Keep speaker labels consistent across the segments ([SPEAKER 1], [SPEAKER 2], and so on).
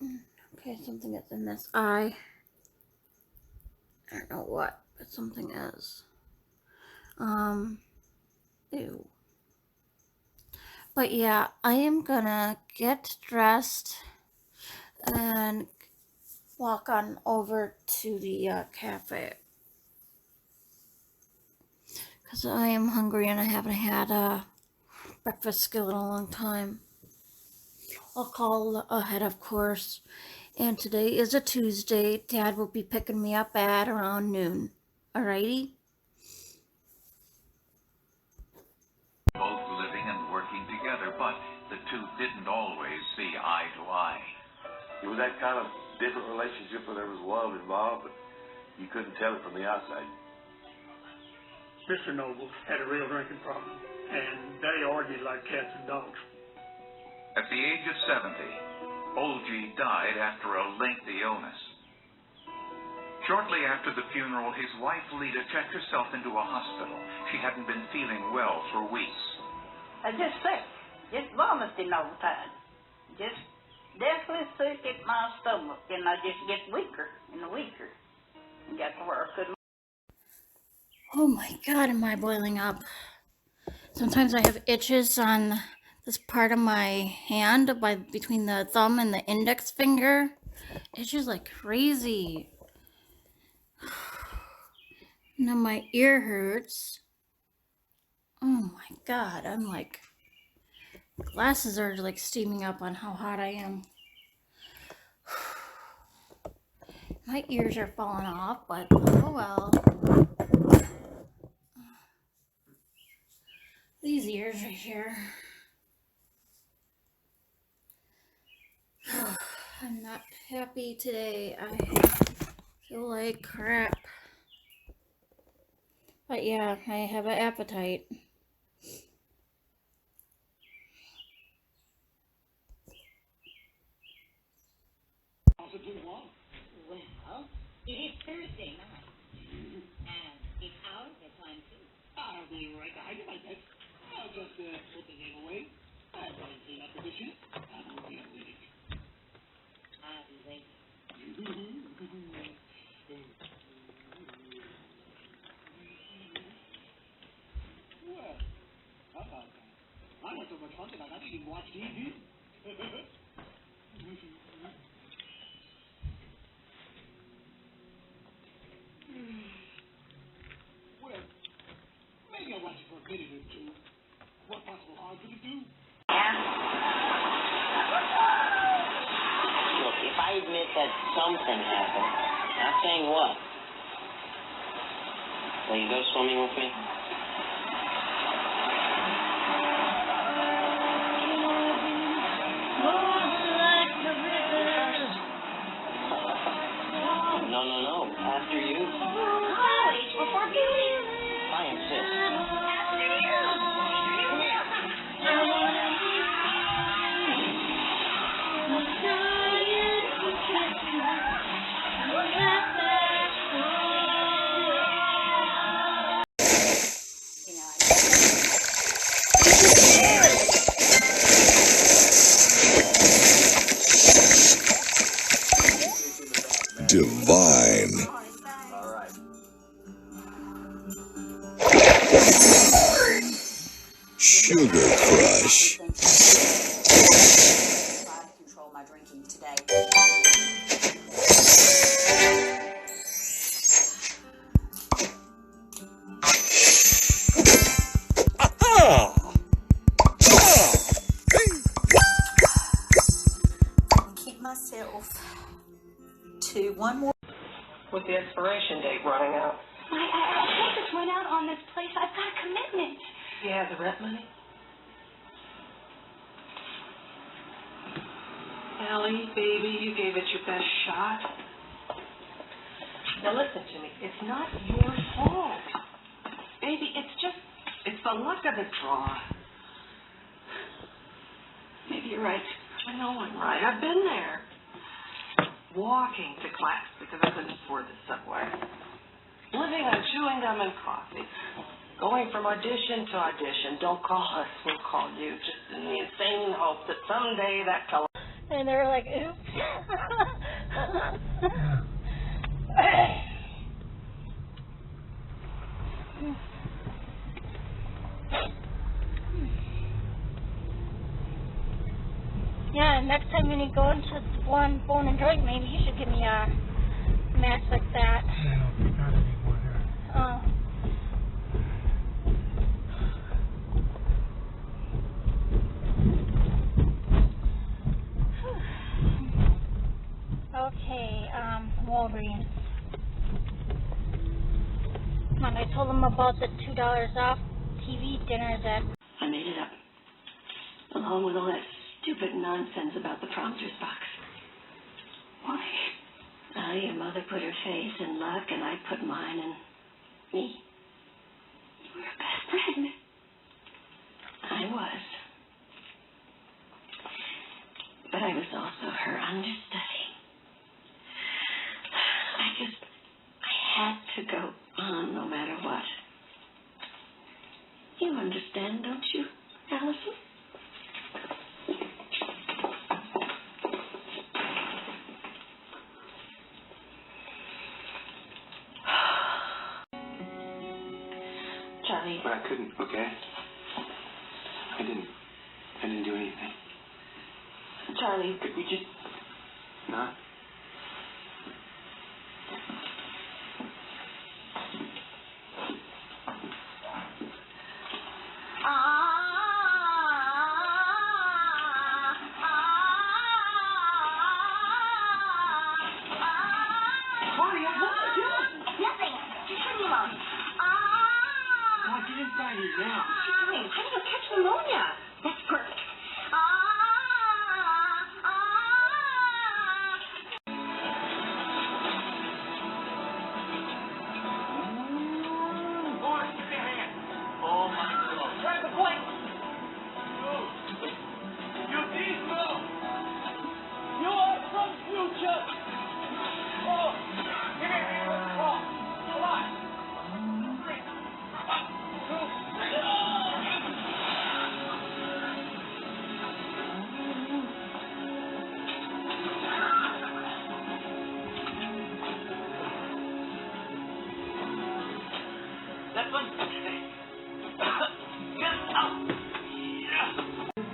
[SPEAKER 1] Okay, something is in this eye. I don't know what, but something is. Ew. But yeah, I am gonna get dressed and walk on over to the cafe. Because I am hungry and I haven't had a breakfast skill in a long time. I'll call ahead, of course. And today is a Tuesday. Dad will be picking me up at around noon. Alrighty?
[SPEAKER 2] Both living and working together, but the two didn't always see eye to eye.
[SPEAKER 3] It was that kind of different relationship where there was love involved, but you couldn't tell it from the outside.
[SPEAKER 4] Mr. Noble had a real drinking problem, and they argued like cats and dogs.
[SPEAKER 2] At the age of 70, Olgie died after a lengthy illness. Shortly after the funeral, his wife Lita checked herself into a hospital. She hadn't been feeling well for weeks.
[SPEAKER 5] I just sick, just vomiting all the time, just deathly sick at my stomach, and I just get weaker and weaker, and got to where I couldn't.
[SPEAKER 1] Oh my god, am I boiling up? Sometimes I have itches on this part of my hand between the thumb and the index finger. Itches like crazy. Now my ear hurts. Oh my god, I'm like, glasses are like steaming up on how hot I am. My ears are falling off, but oh well. These ears right here. I'm not happy today. I feel like crap. But yeah, I have an appetite.
[SPEAKER 6] Well, it is Thursday night, and it's our bedtime too.
[SPEAKER 7] I'll be right behind you, my pet. I'll just put the name away. I'll go and clean up the dishes. I will be waiting.
[SPEAKER 6] I'll be waiting.
[SPEAKER 7] Well, how about that? I had so much fun tonight I didn't even watch TV. Well, maybe I'll watch it for a minute or two. What possible harm could it do?
[SPEAKER 8] Look, if I admit that something happened, not saying what, will you go swimming with me? No. After you.
[SPEAKER 6] College, before beauty.
[SPEAKER 8] I insist.
[SPEAKER 6] After you.
[SPEAKER 9] Divine. Sugar Crush.
[SPEAKER 10] Try to control my drinking today. Keep myself to one more.
[SPEAKER 11] With the expiration date running out.
[SPEAKER 6] I can't just run out on this place. I've got a commitment.
[SPEAKER 11] You have the rent money? Ellie, baby, you gave it your best shot. Now listen to me. It's not your fault. Baby, it's the luck of the draw. Maybe you're right. I know I'm right. I've been there. Walking to class because I couldn't afford the subway. Living on chewing gum and coffee. Going from audition to audition. Don't call us, we'll call you. Just in the insane hope that someday that fellow
[SPEAKER 1] And they were like, oops. Yeah, next time when you go into one Bone and Joint, maybe you should give me a match like that.
[SPEAKER 4] I don't think got any more there.
[SPEAKER 1] Oh. Okay, Walgreens. And I told them about the $2 off TV dinners at...
[SPEAKER 11] I made it up. Along with all that stupid nonsense about the prompter's box. Why? Your mother put her face in luck, and I put mine in me. You were her best friend. I was. But I was also her understudy. I had to go on no matter what. You understand, don't you, Allison? Charlie.
[SPEAKER 3] But I couldn't, okay? I didn't do anything.
[SPEAKER 11] Charlie.
[SPEAKER 3] Could we just not?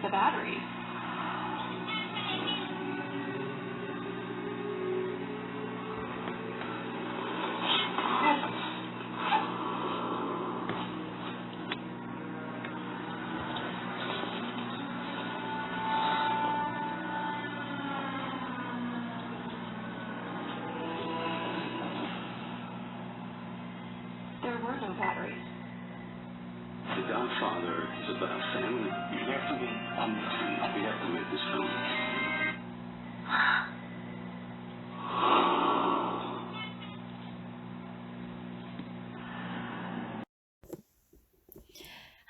[SPEAKER 11] The batteries. There were no batteries.
[SPEAKER 3] The Godfather is about family. You have to be on the team. We have to make this film.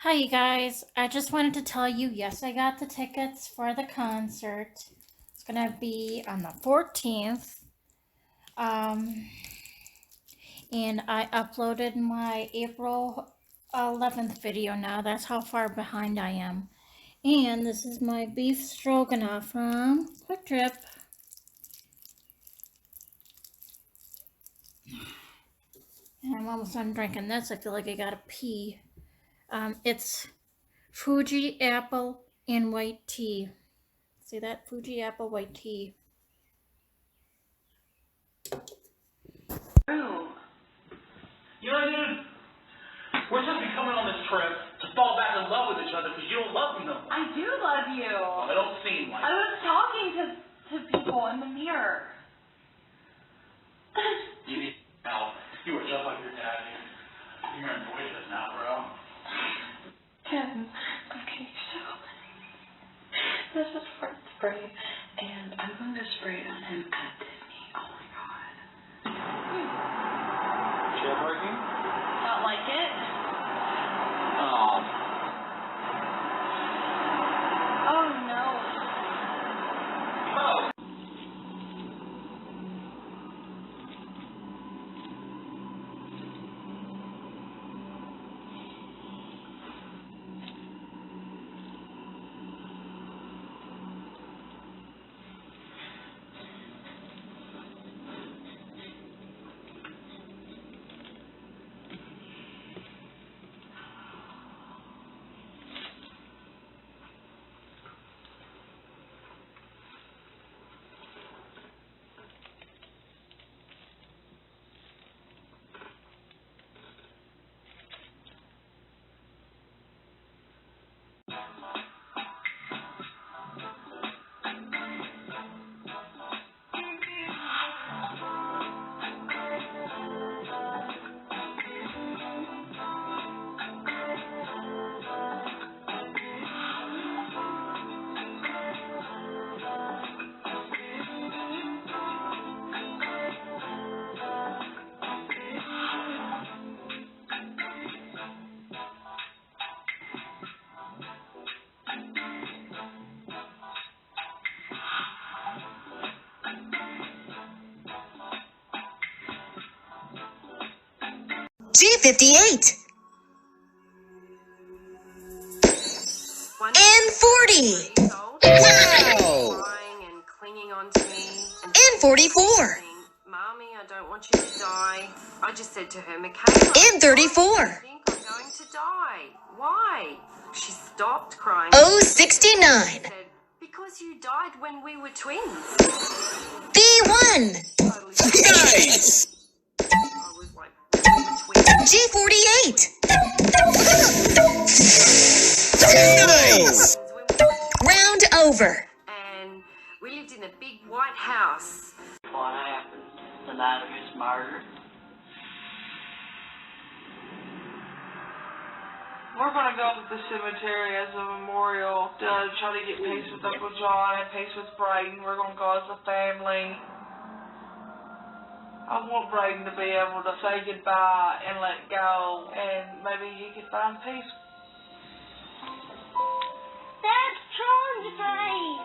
[SPEAKER 1] Hi, you guys. I just wanted to tell you, yes, I got the tickets for the concert. It's going to be on the 14th. And I uploaded my April 11th video now. That's how far behind I am. And this is my beef stroganoff from Quick Trip. And I'm almost done drinking this. I feel like I gotta pee. It's Fuji apple and white tea. See that? Fuji apple white tea.
[SPEAKER 7] You know, dude, we're supposed to be coming on this trip to fall back in love with each other because you don't love me no more.
[SPEAKER 11] I do love you.
[SPEAKER 7] Well, it don't seem like
[SPEAKER 11] I was talking to people in the mirror.
[SPEAKER 7] you need help. You were just like your dad, dude. You're in voices now, bro.
[SPEAKER 11] Tim, okay, so this is word spray, and I'm going to spray it on him at Disney. Oh my god.
[SPEAKER 3] Chair parking?
[SPEAKER 11] Not like it?
[SPEAKER 3] Oh.
[SPEAKER 11] Oh no.
[SPEAKER 3] Oh.
[SPEAKER 12] G58. And 40.
[SPEAKER 11] Wow! Crying and clinging onto me.
[SPEAKER 12] And 44.
[SPEAKER 11] Mommy, I don't want you to die. I just said to her, Michaela.
[SPEAKER 12] And 34.
[SPEAKER 11] I think I'm going to die. Why? She stopped crying.
[SPEAKER 12] Oh, 69.
[SPEAKER 11] Said, because you died when we were twins.
[SPEAKER 12] B1.
[SPEAKER 9] Nice!
[SPEAKER 11] I was like, we were twins.
[SPEAKER 12] G48.
[SPEAKER 9] Nice!
[SPEAKER 12] Round over.
[SPEAKER 11] And we lived in a big white house.
[SPEAKER 5] What happened the night of his murder?
[SPEAKER 11] We're gonna go to the cemetery as a memorial to try to get peace with Uncle John and peace with Braden. We're gonna go as a family. I want Braden to be able to say goodbye and let go, and maybe he could find peace.
[SPEAKER 13] That's Tron's grave.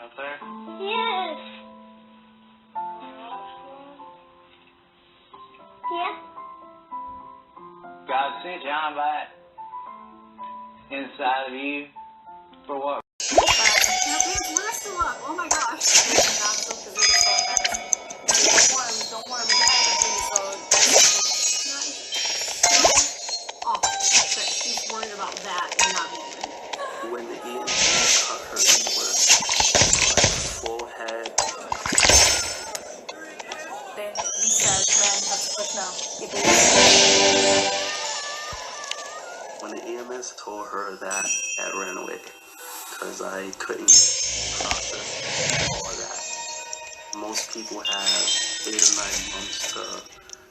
[SPEAKER 3] Out there?
[SPEAKER 13] Yes. Yeah.
[SPEAKER 8] God sent John back inside of you for what?
[SPEAKER 13] We're still up. Oh my gosh. Don't want him to have anything, so off. She's worried about that in that moment.
[SPEAKER 3] When the EMT cut her full head.
[SPEAKER 10] Then Lisa ran up to push now.
[SPEAKER 3] When the EMS told her that I ran away because I couldn't process all of that. Most people have 8 or 9 months to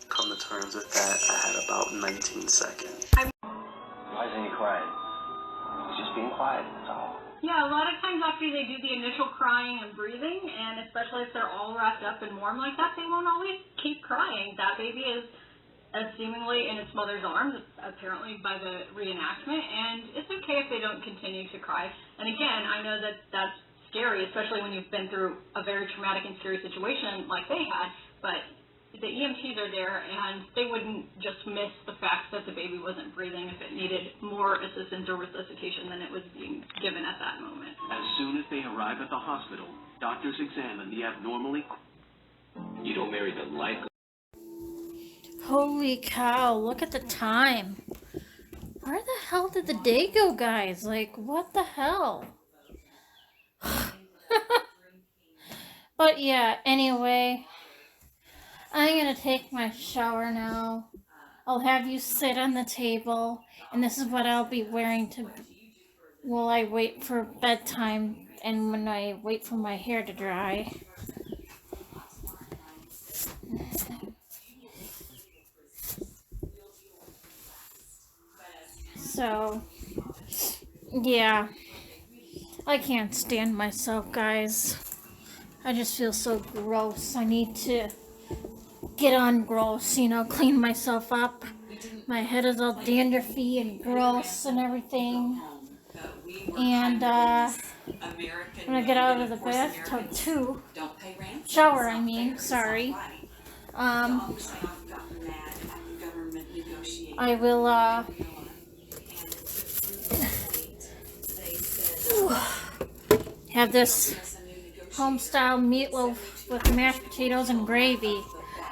[SPEAKER 3] come to terms with that. I had about 19 seconds.
[SPEAKER 8] Why isn't he quiet? He's just being quiet, that's all.
[SPEAKER 13] Yeah, a lot of times after they do the initial crying and breathing, and especially if they're all wrapped up and warm like that, they won't always keep crying. That baby is seemingly in its mother's arms, apparently by the reenactment, and it's okay if they don't continue to cry. And again, I know that that's scary, especially when you've been through a very traumatic and scary situation like they had, but the EMTs are there, and they wouldn't just miss the fact that the baby wasn't breathing if it needed more assistance or resuscitation than it was being given at that moment.
[SPEAKER 14] As soon as they arrive at the hospital, doctors examine the abnormally... You don't marry the life...
[SPEAKER 1] Holy cow, look at the time. Where the hell did the day go, guys? Like, what the hell? But yeah, anyway, I'm gonna take my shower now. I'll have you sit on the table, and this is what I'll be wearing to while I wait for bedtime and when I wait for my hair to dry. So, yeah, I can't stand myself, guys. I just feel so gross. I need to get on gross, you know, clean myself up. My head is all dandruffy and gross and everything. And, when I get out of the bathtub, too, shower, I mean, sorry, I will, have this home-style meatloaf with mashed potatoes and gravy.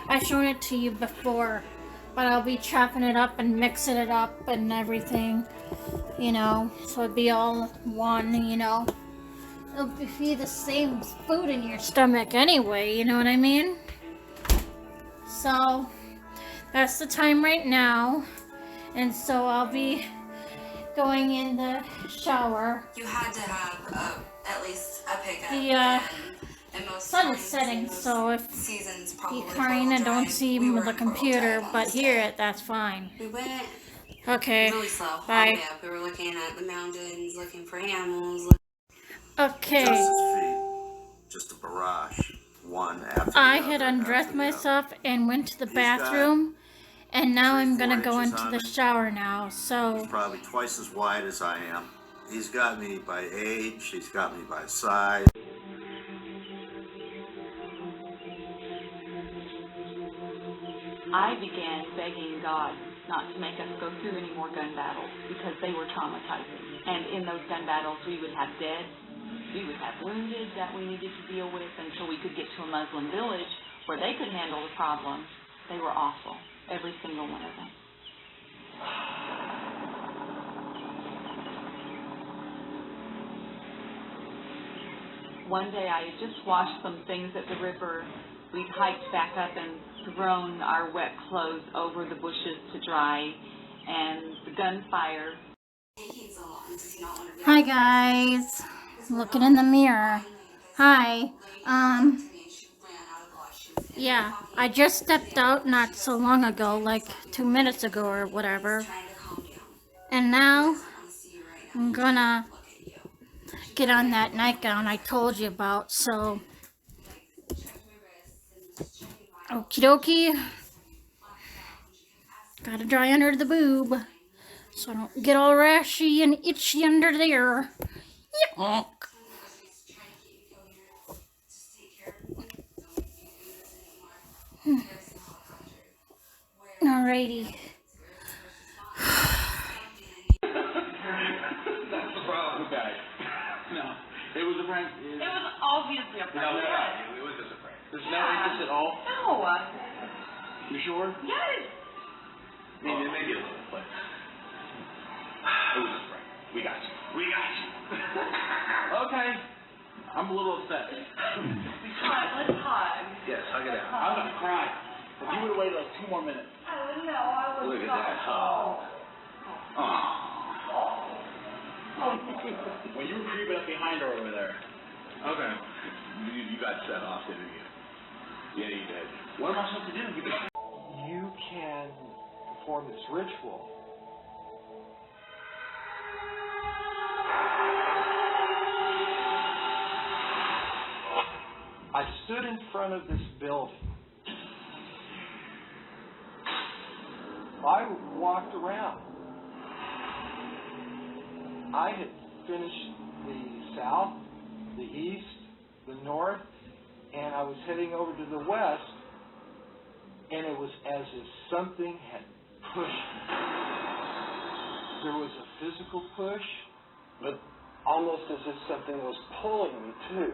[SPEAKER 1] I've shown it to you before, but I'll be chopping it up and mixing it up and everything, you know, so it'd be all one, you know. It'll be the same food in your stomach anyway, you know what I mean? So, that's the time right now, and so I'll be going in the shower.
[SPEAKER 15] You had to have at least a pickup.
[SPEAKER 1] The sun is setting, so if you kind of don't see me with the computer, but hear it, that's fine.
[SPEAKER 15] We went
[SPEAKER 1] okay.
[SPEAKER 15] really slow.
[SPEAKER 1] Bye.
[SPEAKER 15] We were looking at the mountains, looking for animals.
[SPEAKER 1] Okay.
[SPEAKER 3] Just a barrage. One after
[SPEAKER 1] I had undressed myself and went to the bathroom, and now I'm gonna go into the shower now, so...
[SPEAKER 16] He's probably twice as wide as I am. He's got me by age, he's got me by size.
[SPEAKER 17] I began begging God not to make us go through any more gun battles because they were traumatizing. And in those gun battles, we would have dead, we would have wounded that we needed to deal with until we could get to a Muslim village where they could handle the problem. They were awful, every single one of them. One day I had just washed some things at the river. We'd hiked back up and thrown our wet clothes over the bushes to dry, and the gunfire.
[SPEAKER 1] Hi guys, looking in the mirror. Hi. Yeah, I just stepped out not so long ago, like 2 minutes ago or whatever. And now I'm gonna get on that nightgown I told you about, so okie dokie. Gotta dry under the boob so I don't get all rashy and itchy under there. Yuck. Alrighty.
[SPEAKER 7] That's the problem, guys. No, it was a prank.
[SPEAKER 11] It was obviously a prank.
[SPEAKER 7] No, it was just a prank. There's no interest at all?
[SPEAKER 11] No.
[SPEAKER 7] You sure?
[SPEAKER 11] Yes.
[SPEAKER 7] Maybe a little, but it was just a prank. We got you. We got you. Okay. I'm a little upset.
[SPEAKER 11] Let's hug.
[SPEAKER 7] Yes, hug it out. I'm gonna cry. If you would have waited like 2 more minutes.
[SPEAKER 11] Oh, no, I was
[SPEAKER 7] Look at
[SPEAKER 11] not.
[SPEAKER 7] that. Oh. When you were creeping up behind her over there. Okay. You got set off, didn't you? Yeah, you did. What am I supposed to do?
[SPEAKER 18] You can perform this ritual. I stood in front of this building. I walked around. I had finished the south, the east, the north, and I was heading over to the west, and it was as if something had pushed me. There was a physical push, but almost as if something was pulling me too.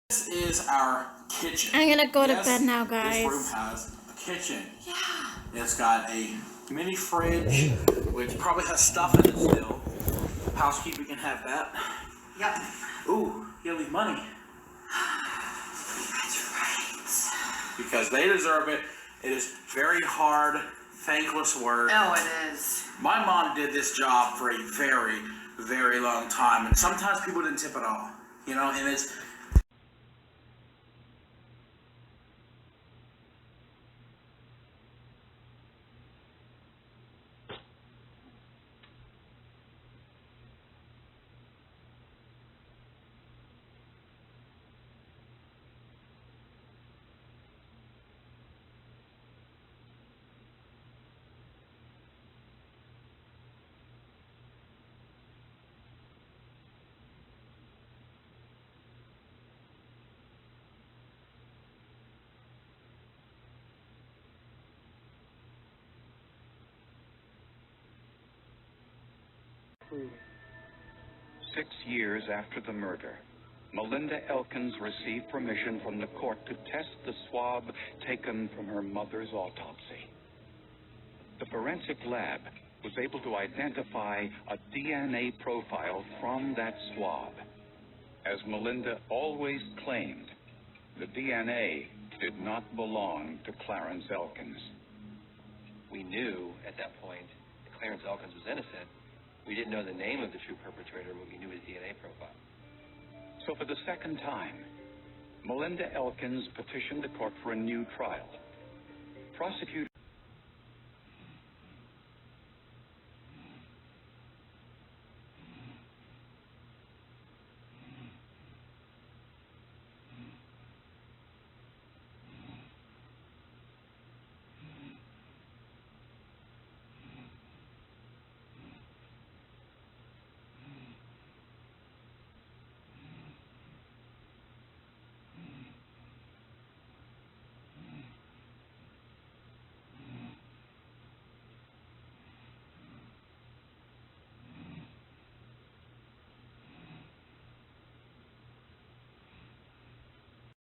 [SPEAKER 19] This is our kitchen.
[SPEAKER 1] I'm gonna go to
[SPEAKER 19] Yes,
[SPEAKER 1] bed now, guys.
[SPEAKER 19] This room has a kitchen. Yeah. It's got a mini fridge, which probably has stuff in it still. Housekeeping can have that.
[SPEAKER 11] Yep.
[SPEAKER 19] Ooh, you leave money.
[SPEAKER 11] That's right.
[SPEAKER 19] Because they deserve it. It is very hard, thankless work.
[SPEAKER 11] Oh, it is.
[SPEAKER 19] My mom did this job for a very, very long time, and sometimes people didn't tip at all. You know, and it's.
[SPEAKER 2] true. 6 years after the murder, Melinda Elkins received permission from the court to test the swab taken from her mother's autopsy. The forensic lab was able to identify a DNA profile from that swab. As Melinda always claimed, the DNA did not belong to Clarence Elkins.
[SPEAKER 8] We knew at that point that Clarence Elkins was innocent. We didn't know the name of the true perpetrator, but we knew his DNA profile.
[SPEAKER 2] So for the second time, Melinda Elkins petitioned the court for a new trial. Prosecutors